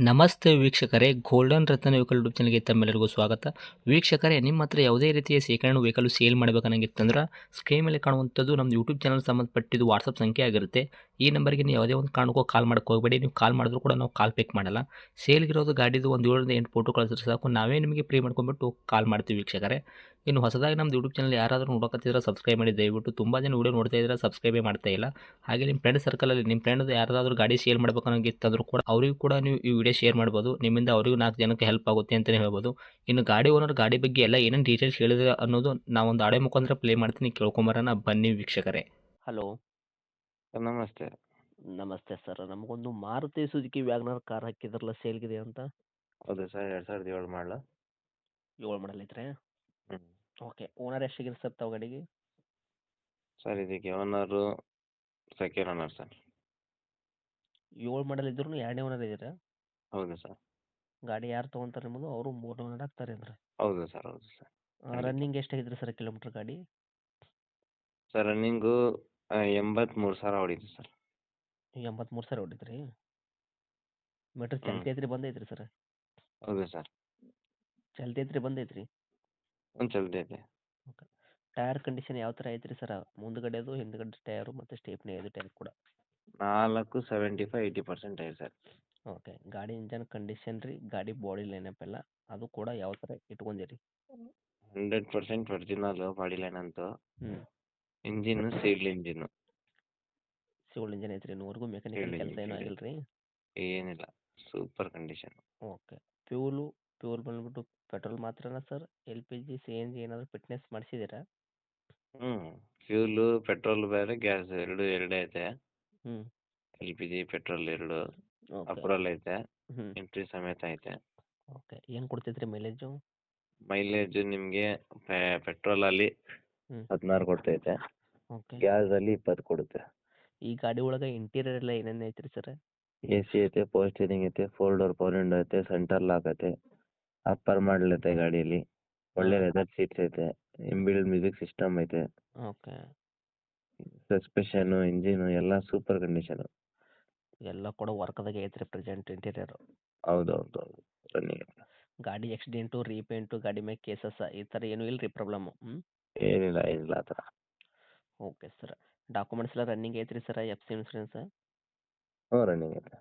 ನಮಸ್ತೆ ವೀಕ್ಷಕರೇ, ಗೋಲ್ಡನ್ ರತ್ನ vehicle YouTube ಚಾನಲ್ಗೆ ತಮ್ಮೆಲ್ಲರಿಗೂ ಸ್ವಾಗತ. ವೀಕ್ಷಕರೇ, ನಿಮ್ಮ ಹತ್ರ ಯಾವುದೇ ರೀತಿಯ ಶೇಖರಣೆ ವೆಹಿಕಲ್ ಸೇಲ್ ಮಾಡಬೇಕನ್ನಂಗಿತ್ತಂದ್ರೆ ಸ್ಕ್ರೀನ್ ಮೇಲೆ ಕಾಣುವಂಥದ್ದು ನಮ್ಮ ಯೂಟ್ಯೂಬ್ ಚಾನಲ್ ಸಂಬಂಧಪಟ್ಟಿದ್ದು ವಾಟ್ಸಪ್ ಸಂಖ್ಯೆ ಆಗಿರುತ್ತೆ. ಈ ನಂಬರ್ಗೆ ನೀವು ಯಾವುದೇ ಒಂದು ಕಾರಣಕ್ಕೂ ಕಾಲ್ ಮಾಡಕ್ಕೆ ಹೋಗಬೇಡಿ. ನೀವು ಕಾಲ್ ಮಾಡಿದ್ರು ಕೂಡ ನಾವು ಕಾಲ್ ಪಿಕ್ ಮಾಡಲ್ಲ. ಸೇಲ್ಗಿರೋದು ಗಾಡಿದು ಒಂದು 7ರಿಂದ 8 ಫೋಟೋ ಕಳಿಸಿದ್ರೆ ಸಾಕು, ನಾವೇ ನಿಮಗೆ ಪ್ರೀ ಮಾಡ್ಕೊಂಡ್ಬಿಟ್ಟು ಕಾಲ್ ಮಾಡ್ತೀವಿ ವೀಕ್ಷಕರೇ. ಇನ್ನು ಹೊಸದಾಗಿ ನಮ್ಮದು ಯೂಟ್ಯೂಬ್ ಚಾನಲ್ ಯಾರಾದರೂ ನೋಡಕತ್ತಿದ್ರೆ ಸಬ್ಸ್ಕ್ರೈಬ್ ಮಾಡಿ ದಯವಿಟ್ಟು. ತುಂಬ ಜನ ವೀಡಿಯೋ ನೋಡ್ತಾ ಇದ್ದಾರೆ, ಸಬ್ಸ್ಕ್ರೈಬೇ ಮಾಡ್ತಾ ಇಲ್ಲ. ಹಾಗೆ ನಿಮ್ಮ ಫ್ರೆಂಡ್ ಸರ್ಕಲಲ್ಲಿ ನಿಮ್ಮ ಫ್ರೆಂಡ್ ಯಾರಾದರೂ ಗಾಡಿ ಸೇಲ್ ಮಾಡ್ಬೇಕನ್ನೋಂಗಿತ್ತಂದ್ರೂ ಕೂಡ ಅವರಿಗೂ ಕೂಡ ನೀವು ಈ ವಿಡಿಯೋ ಶೇರ್ ಮಾಡ್ಬೋದು. ನಿಮ್ಮಿಂದ ಅವರಿಗೂ 4 ಜನಕ್ಕೆ ಹೆಲ್ಪ್ ಆಗುತ್ತೆ ಅಂತಲೇ ಹೇಳ್ಬೋದು. ಇನ್ನು ಗಾಡಿ ಓನರ್ ಗಾಡಿ ಬಗ್ಗೆ ಎಲ್ಲ ಏನೇನು ಡೀಟೇಲ್ಸ್ ಹೇಳಿದ್ರೆ ಅನ್ನೋದು ನಾವೊಂದು ಆಡಿಯೋ ಮುಖಾಂತರ ಪ್ಲೇ ಮಾಡ್ತೀನಿ, ಕೇಳ್ಕೊಂಬರೋಣ ಬನ್ನಿ ವೀಕ್ಷಕರೇ. ಹಲೋ, ಸರ್ ನಮಸ್ತೆ. ನಮಸ್ತೆ ಸರ್. ನಮಗೊಂದು ಮಾರುತಿ ಸುಜುಕಿ ವ್ಯಾಗ್ನರ್ ಕಾರ್ ಹಾಕಿದ್ರಲ್ಲ, ಸೇಲ್ಗಿದೆ ಅಂತ. ಹೌದು ಸರ್, 2007 ಮಾಡಲ. 7 ಮಾಡಲ್ ಐತ್ರಿ. ಹ್ಞೂ ಓಕೆ, ಓನರ್ ಎಷ್ಟಿಗಿದೆ ಸರ್ ತಾವು ಗಾಡಿಗೆ? ಸರ್ ಇದಕ್ಕೆ ಓನರು ಸೆಕೆಂಡ್ ಓನರ್ ಸರ್. 7 ಮಾಡಲ್ ಇದ್ರೂ 2ನೇ ಓನರ್ ಇದ್ದೀರಾ? ಹೌದು ಸರ್. ಗಾಡಿ ಯಾರು ತೊಗೊಂತಾರೆ ನಿಮ್ಮದು, ಅವರು 3ನೇ ಓನರ್ ಆಗ್ತಾರೆ ಅಂದ್ರೆ? ಹೌದು ಸರ್, ಹೌದು ಸರ್. ಖಂಡಿತ. ರನ್ನಿಂಗ್ ಎಷ್ಟಾಗಿದ್ರಿ ಸರ್ ಕಿಲೋಮೀಟ್ರ್ ಗಾಡಿ? ಸರ್ ರನ್ನಿಂಗು 83,000 ಹೊಡೀತು ಸರ್. 83,000 ಹೊಡಿದ್ರಿ. ಮೀಟ್ರ್ ಹ್ಞೂ ಚಲ್ತಿ ಐತ್ರಿ, ಬಂದೈತ್ರಿ ಸರ್? ಹೌದು ಸರ್. ಚಲ್ತಿ ಐತ್ರಿ, ಬಂದೈತ್ರಿ. ಒಂದು ಚಲ್ತೈತೆ. ಓಕೆ, ಟೈರ್ ಕಂಡೀಷನ್ ಯಾವ ಥರ ಐತ್ರಿ ಸರ್? ಮುಂದ್ಗಡೆದು ಹಿಂದ್ಗಡೆ ಟೈರು ಮತ್ತು ಸ್ಟೇಪ್ನಿ ಐದು ಟೈರ್ ಕೂಡ? 4 75-80% ಇದೆ ಸರ್. ಓಕೆ, ಗಾಡಿ ಇಂಜನ್ ಕಂಡೀಷನ್ ರೀ, ಗಾಡಿ ಬಾಡಿ ಲೈನಪ್ ಎಲ್ಲ ಅದು ಕೂಡ ಯಾವ ಥರ ಇಟ್ಕೊಂಡಿರಿ? 100% ಒರಿಜಿನಲ್ ಬಾಡಿ ಲೈನ್ ಅಂತು. ಹ್ಞೂ, engine sealed engine. Civil engine ಐತ್ರಿ, ಇನ್ನೂವರೆಗೂ ಮೆಕ್ಯಾನಿಕಲ್ ಸೀಲ್ಡ್ ಕೆಲಸ ಇಂಜಿನ್ ಏನೂ ಸೀಲ್ಡ್ ಆಗಿಲ್ಲ ರೀ? ಏನಿಲ್ಲ, ಸೂಪರ್ ಕಂಡೀಷನ್. ಓಕೆ, ಪ್ಯೂಲ್ ಬಂದ್ಬಿಟ್ಟು ಪೆಟ್ರೋಲ್ ಮಾತ್ರನಾ sir? L P G C N G ಏನಾದರೂ ಫಿಟ್ನೆಸ್ ಮಾಡಿಸಿದ್ದೀರಾ? ಹ್ಞೂ ಫ್ಯೂಲು ಪೆಟ್ರೋಲ್ ಬೇರೆ ಗ್ಯಾಸ್ ಎರಡೇ ಐತೆ. ಹ್ಞೂ, LPG ಪೆಟ್ರೋಲ್ 2 ಓಕೆ. ಅಪ್ರೂವಲ್ ಐತೆ. ಹ್ಞೂ, ಎಂಟ್ರಿ ಸಮೇತ ಐತೆ. ಓಕೆ. ಏನು ಕೊಡ್ತೈತ್ರಿ ಮೈಲೇಜು? ಮೈಲೇಜ್ ನಿಮಗೆ ಪೆಟ್ರೋಲಲ್ಲಿ ಹ್ಞೂ, 16 ಕೊಡ್ತೈತೆ. ಓಕೆ. ಗ್ಯಾಸಲ್ಲಿ 20 ಕೊಡುತ್ತೆ. ಈ ಗಾಡಿ ಒಳಗೆ ಇಂಟೀರಿಯರ್ ಎಲ್ಲ ಏನೇನು ಐತ್ರಿ ಸರ್? AC ಐತೆ, ಪವರ್ ಸ್ಟೀರಿಂಗ್ ಐತೆ, 4 ಡೋರ್ ಪವರ್ ವಿಂಡೋ ಐತೆ, ಸೆಂಟರ್ ಲಾಕ್ ಐತೆ, ಅಪ್ಪರ್ ಮಾಡಲ್ ಐತೆ ಗಾಡೀಲಿ. ಒಳ್ಳೆ ಹಾಂ, ಲೆದರ್ ಸೀಟ್ಸ್ ಐತೆ, ಇನ್ಬಿಲ್ಡ್ ಮ್ಯೂಸಿಕ್ ಸಿಸ್ಟಮ್ ಐತೆ, ಓಕೆ. ಸಸ್ಪೆಷನು, ಇಂಜಿನು ಎಲ್ಲ ಸೂಪರ್ ಕಂಡೀಷನು. ಎಲ್ಲ ಕೂಡ ವರ್ಕ್ದಾಗೆ ಐತ್ರಿ ಪ್ರೆಸೆಂಟ್ ಇಂಟೀರಿಯರು? ಹೌದು ಹೌದು ಹೌದು, ರನ್ನಿಂಗ್ ಐತೆ. ಗಾಡಿ ಆಕ್ಸಿಡೆಂಟು, ರೀಪೇಂಟು, ಗಾಡಿ ಮೇಲೆ ಕೇಸಸ್ ಈ ಥರ ಏನೂ ಇಲ್ಲ ರೀ ಪ್ರಾಬ್ಲಮ್ಮು? ಏನಿಲ್ಲ ಆ ಥರ. Okay sir. ಡಾಕ್ಯುಮೆಂಟ್ಸ್ ಎಲ್ಲ ರನ್ನಿಂಗ್ ಐತ್ರಿ ಸರ್? ಎಫ್ ಸಿ ಇನ್ಸೂರೆನ್ಸ್ ಹ್ಞೂ ರನ್ನಿಂಗ್ ಐತೆ.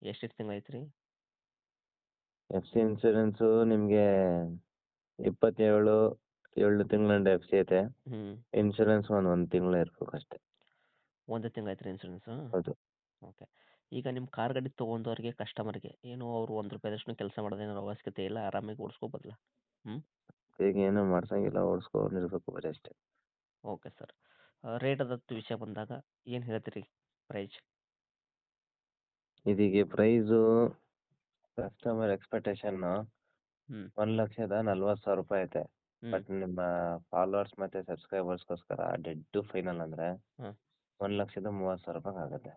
ಎಷ್ಟು ತಿಂಗಳು ಐತ್ರಿ? FC ಇನ್ಸೂರೆನ್ಸು ನಿಮಗೆ 27 7 ತಿಂಗಳಿಂದ FC ಐತೆ. ಹ್ಞೂ, ಇನ್ಶೂರೆನ್ಸ್ ಒಂದು ತಿಂಗಳು ಇರ್ಬೇಕು ಅಷ್ಟೇ. 1 ತಿಂಗಳು ಐತ್ರಿ ಇನ್ಸೂರೆನ್ಸು? ಹೌದು. ಓಕೆ. ಈಗ ನಿಮ್ಮ ಕಾರ್ ಗಾಡಿ ತೊಗೊಂಡವ್ರಿಗೆ, ಕಸ್ಟಮರ್ಗೆ ಏನು ಅವರು ₹1 ಕೆಲಸ ಮಾಡೋದೇನೋ ಅವಶ್ಯಕತೆ ಇಲ್ಲ, ಆರಾಮಾಗಿ ಓಡಿಸ್ಕೋಬೋದಲ್ಲ? ಹ್ಞೂ, ಈಗ ಏನು ಮಾಡ್ಸಂಗಿಲ್ಲ, ಓಡಿಸ್ಕೊಂಡಿರ್ಬೇಕು ಬರೀ ಅಷ್ಟೇ. Okay sir. ರೇಟ್ ಅದತ್ತು ವಿಷಯ ಬಂದಾಗ ಏನು ಹೇಳ್ತೀರಿ ಪ್ರೈಸ್? ಇದೀಗ ಪ್ರೈಸು ಕಸ್ಟಮರ್ ಎಕ್ಸ್ಪೆಕ್ಟೇಷನ್ನು ಹ್ಞೂ, 1,40,000 ಐತೆ. ಹ್ಞೂ, ಬಟ್ ನಿಮ್ಮ ಫಾಲೋವರ್ಸ್ ಮತ್ತು ಸಬ್ಸ್ಕ್ರೈಬರ್ಸ್ಗೋಸ್ಕರ ಡೆಡ್ ಫೈನಲ್ ಅಂದರೆ ಹಾಂ. 1,30,000 ಆಗುತ್ತೆ.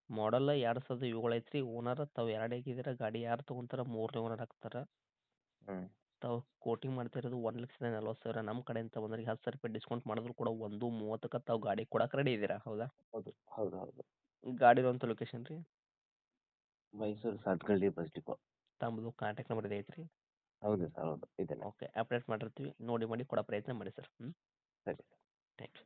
ಮಾಡಲ್ 2007 ಐತ್ರಿ. ಓನರ್ ತಾವು 2 ಆಗಿದ್ದೀರ. ಗಾಡಿ ಯಾರು ತೊಗೊಂತಾರ 3ನೇ ಓನರ್ ಆಗ್ತಾರೆ. ಹ್ಞೂ ತಾವು ಕೋಟಿಂಗ್ ಮಾಡ್ತಿರೋದು 1,40,000. ನಮ್ಮ ಕಡೆಯಿಂದ ಬಂದವ್ರಿಗೆ ₹10,000 ಡಿಸ್ಕೌಂಟ್ ಮಾಡಿದ್ರು ಕೂಡ 1,30ಕ್ಕೆ ತಾವು ಗಾಡಿ ಕೊಡಕ್ಕೆ ರೆಡಿ ಇದ್ದೀರಾ, ಹೌದಾ? ಹೌದು ಹೌದು ಹೌದು. ಗಾಡಿ ಇರುವಂಥ ಲೊಕೇಶನ್ ರೀ? Mysuru Sathagalli bus depot. ತಮ್ಮದು ಕಾಂಟ್ಯಾಕ್ಟ್ ನಂಬರ್ ಇದೆ ಐತ್ರಿ? ಹೌದು ಸರ್, ಹೌದು ಇದನ್ನೇ. ಓಕೆ, ಅಪ್ಡೇಟ್ ಮಾಡಿರ್ತೀವಿ. ನೋಡಿ ಮಾಡಿ ಕೊಡೋ ಪ್ರಯತ್ನ ಮಾಡಿ ಸರ್. ಹ್ಞೂ, ಸರಿ. Thank you.